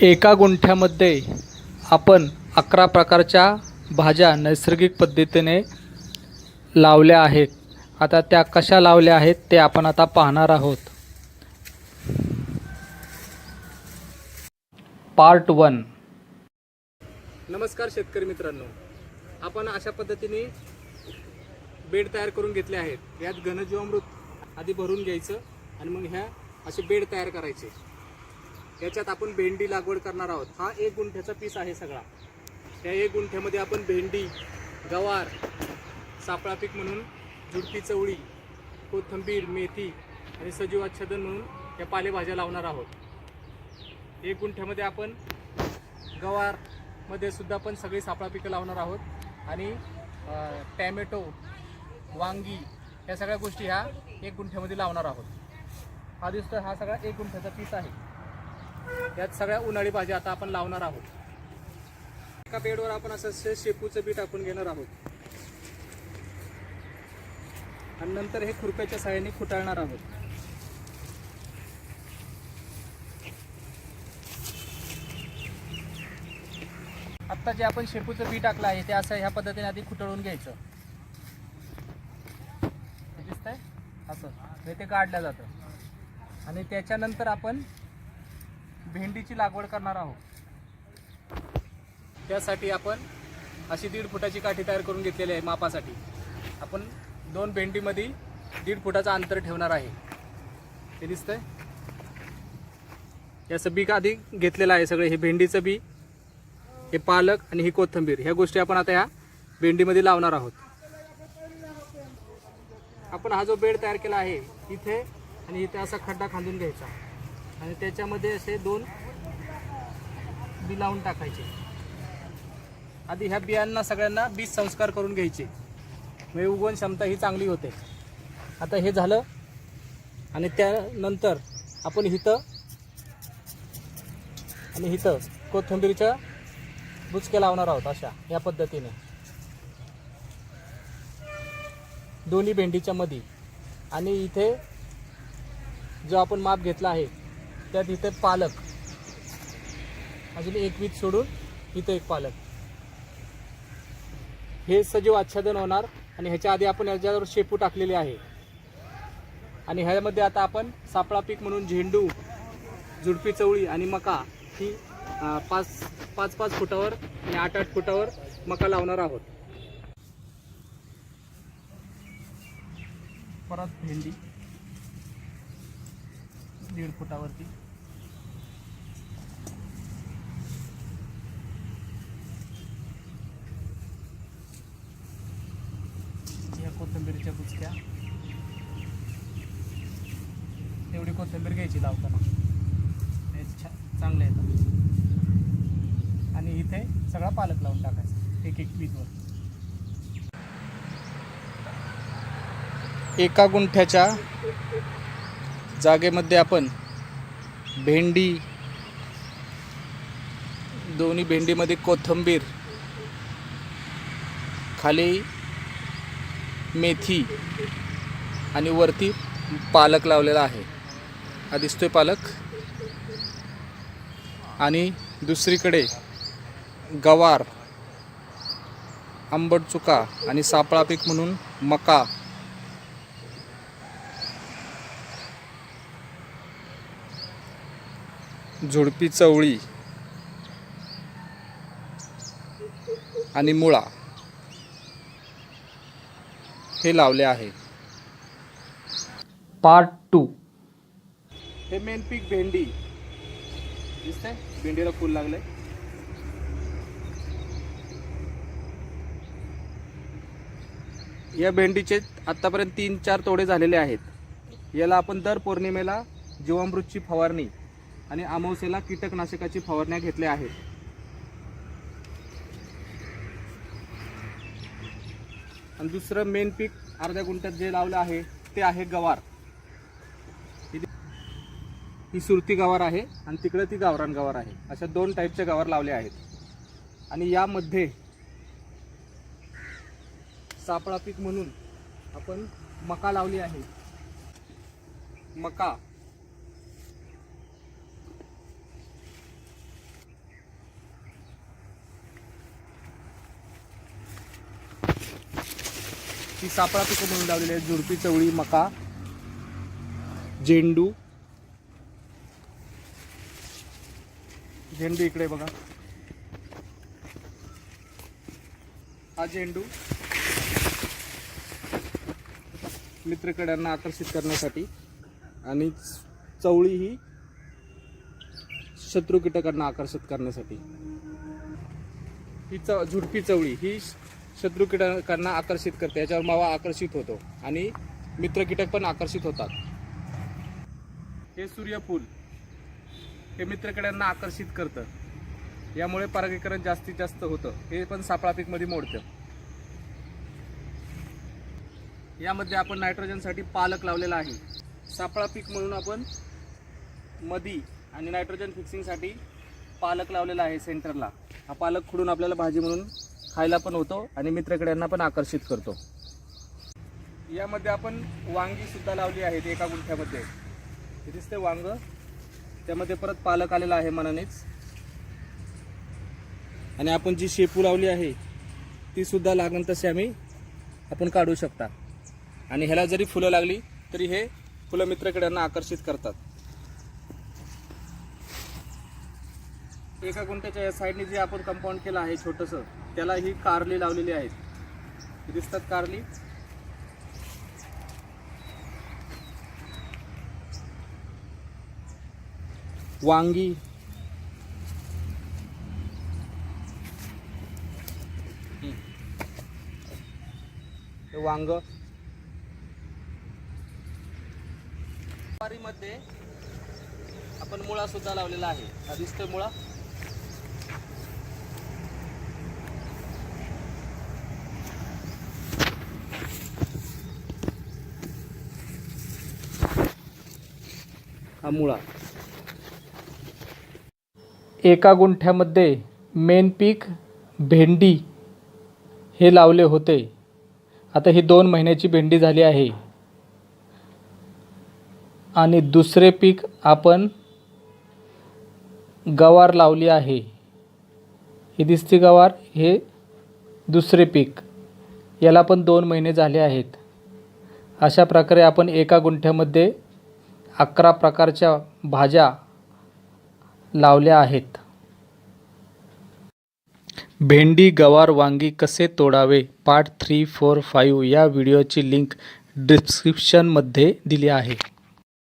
एका गुंठ्यामध्ये आपण 11 प्रकारच्या भाज्या नैसर्गिक पद्धतीने लावल्या आहेत। आता त्या कशा लावल्या आहेत ते आपण आता पाहणार आहोत। पार्ट 1। नमस्कार शेतकरी मित्रांनो, आपण अशा पद्धतीने बेड तयार करून घेतले आहेत। यात घनजीवामृत आधी भरून घ्यायचं आणि मग ह्या असे बेड तयार करायचे। याच्यात आपण भेंडी लागवड करणार आहोत। हा 1 गुंठ्याचा पीस आहे सगळा। त्या 1 गुंठ्यामध्ये आपण भेंडी, गवार, सापळा पीक म्हणून झुडपी चवळी, कोथिंबीर, मेथी आणि सजीव आच्छादन म्हणून या पालेभाज्या लावणार आहोत। 1 गुंठ्यामध्ये आपण गवार मध्ये सुद्धा आपण सगळी सापळा पिकं लावणार आहोत आणि टॅमॅटो, वांगी या सगळ्या गोष्टी ह्या 1 गुंठ्यामध्ये लावणार आहोत। हा दिसतो हा सगळा 1 गुंठ्याचा पीस आहे। यात सगळ्या उन्हाळी भाज्या आता आपण लावणार आहोत। एका बेडवर आपण असं शेपूचं बी टाकून घेणार आहोत आणि नंतर हे खुरप्याच्या सहाय्याने खुटाळणार आहोत। आता जे आपण शेपूचं बी टाकलं आहे ते असं ह्या पद्धतीने आधी खुटळून घ्यायचं। दिसतंय असं ते काढलं जातं आणि त्याच्यानंतर आपण भेंडीची लागवड करणार आहोत। त्यासाठी आपण अशी 1.5 फुटाची काठी तयार करून घेतलेली आहे। मापासाठी आपण 2 भेंडीमध्ये 1.5 फुटाचं अंतर ठेवणार आहे। हे दिसतंय याचं बी आधी घेतलेलं आहे सगळे। हे भेंडीचं बी, हे पालक आणि ही कोथिंबीर ह्या गोष्टी आपण आता ह्या भेंडीमध्ये लावणार आहोत। आपण हा जो बेड तयार केला आहे इथे आणि इथे असा खड्डा खांदून घ्यायचा आणि त्याच्यामध्ये असे 2 बी लावून टाकायचे। आधी ह्या बियांना सगळ्यांना बीज संस्कार करून घ्यायचे, म्हणजे उगवण क्षमता ही चांगली होते। आता हे झालं आणि त्यानंतर आपण इथं आणि इथं कोथिंबीरच्या बुचक्या लावणार आहोत अशा या पद्धतीने दोन्ही भेंडीच्या मध्ये। आणि इथे जो आपण माप घेतला आहे त्यात इथे पालक अजून 1 वीज सोडून इथे 1 पालक, हे सजीव आच्छादन होणार। आणि ह्याच्या आधी आपण याच्यावर शेपू टाकलेली आहे आणि ह्यामध्ये आता आपण सापळा पीक म्हणून झेंडू, झुडपी चवळी आणि मका ही 5-5 फुटावर आणि 8-8 फुटावर मका लावणार आहोत। परत भेंडी 1.5 फुटावरती, या कोथिंबीरच्या बुचक्या, तेवढी कोथिंबीर घ्यायची लावताना, हे चांगले येतात। आणि इथे सगळा पालक लावून टाकायचा 1-1 पीसवर। एका गुंठ्याच्या जागेमध्ये आपण भेंडी, दोन्ही भेंडीमध्ये कोथिंबीर, खाली मेथी आणि वरती पालक लावलेला आहे। हा दिसतोय पालक। आणि दुसरीकडे गवार, आंबट चुका आणि सापळा पीक म्हणून मका, झुडपी चवळी आणि मुळा हे लावले आहे। पार्ट 2। हे मेन पीक भेंडी दिसतंय, भेंडीला फूल लागले। या भेंडीचे आतापर्यंत 3-4 तोडे झालेले आहेत। याला आपण दर पौर्णिमेला जीवामृतची फवारणी आणि अमावस्येला कीटकनाशकाची फवारण्या घेतल्या आहेत। आणि दुसरं मेन पीक अर्ध्या गुंठ्यात जे लावलं आहे ते आहे गवार। ही सुरती गवार आहे आणि तिकडे ती गावरान गवार आहे। अशा 2 टाईपच्या गवार लावल्या आहेत। आणि यामध्ये सापळा पीक म्हणून आपण मका लावली आहे। मका ही सापळा पिकं म्हणून लावलेली आहेत. झुडपी, चवळी, मका, झेंडू. झेंडू इकडे बघा, हा झेंडू मित्रकिड्यांना आकर्षित करण्यासाठी, आणि चवळी ही शत्रू कीटकांना आकर्षित करण्यासाठी. ही झुडपी चवळी ही शत्रू कीटकांना आकर्षित करते, याच्यावर मावा आकर्षित होतो आणि मित्र कीटक पण आकर्षित होतात. हे सूर्यफूल हे मित्रकिड्यांना आकर्षित करतं, यामुळे परागीकरण जास्तीत जास्त होतं. हे पण सापळा पीक मध्ये मोडतं. यामध्ये आपण नायट्रोजनसाठी पालक लावलेला आहे. सापळा पीक म्हणून आपण मधी आणि नायट्रोजन फिक्सिंगसाठी पालक लावलेला आहे सेंटरला. हा पालक खुडून आपल्याला भाजी म्हणून खायला पण होतो आणि मित्रकिड्यांना पण आकर्षित करतो. यामध्ये आपण वांगी सुद्धा लावली आहेत एका गुंठ्यामध्ये. हे दिसते वांग, त्यामध्ये परत पालक आलेला आहे मनानेच. आणि आपण जी शेपू लावली आहे ती सुद्धा लागण तशी आपण काढू शकता. आणि ह्याला जरी फुलं लागली तरी हे फुलं मित्रकिड्यांना आकर्षित करतात. एका गुंठ्याच्या या साईडने जे आपण कंपाऊंड केलं आहे छोटंसं, त्याला ही कारली लावलेली आहेत. हे दिसतात कारली. वांगी, हे वांग. मध्ये आपण मुळा सुद्धा लावलेला आहे. हा दिसतोय मुळा. हा मुळा. एका गुंठ्यामध्ये मेन पीक भेंडी हे लावले होते. आता ही 2 महिन्याची भेंडी झाली आहे. आणि दुसरे पीक आपण गवार लावली आहे. ही दिसती गवार, हे दुसरे पीक. याला पण 2 महिने झाले आहेत. अशा प्रकारे आपण एका गुंठ्यामध्ये 11 प्रकारच्या भाज्या लावल्या आहेत. भेंडी, गवार, वांगी कसे तोडावे पार्ट 3, 4, 5 या व्हिडिओची लिंक डिस्क्रिप्शनमध्ये दिली आहे.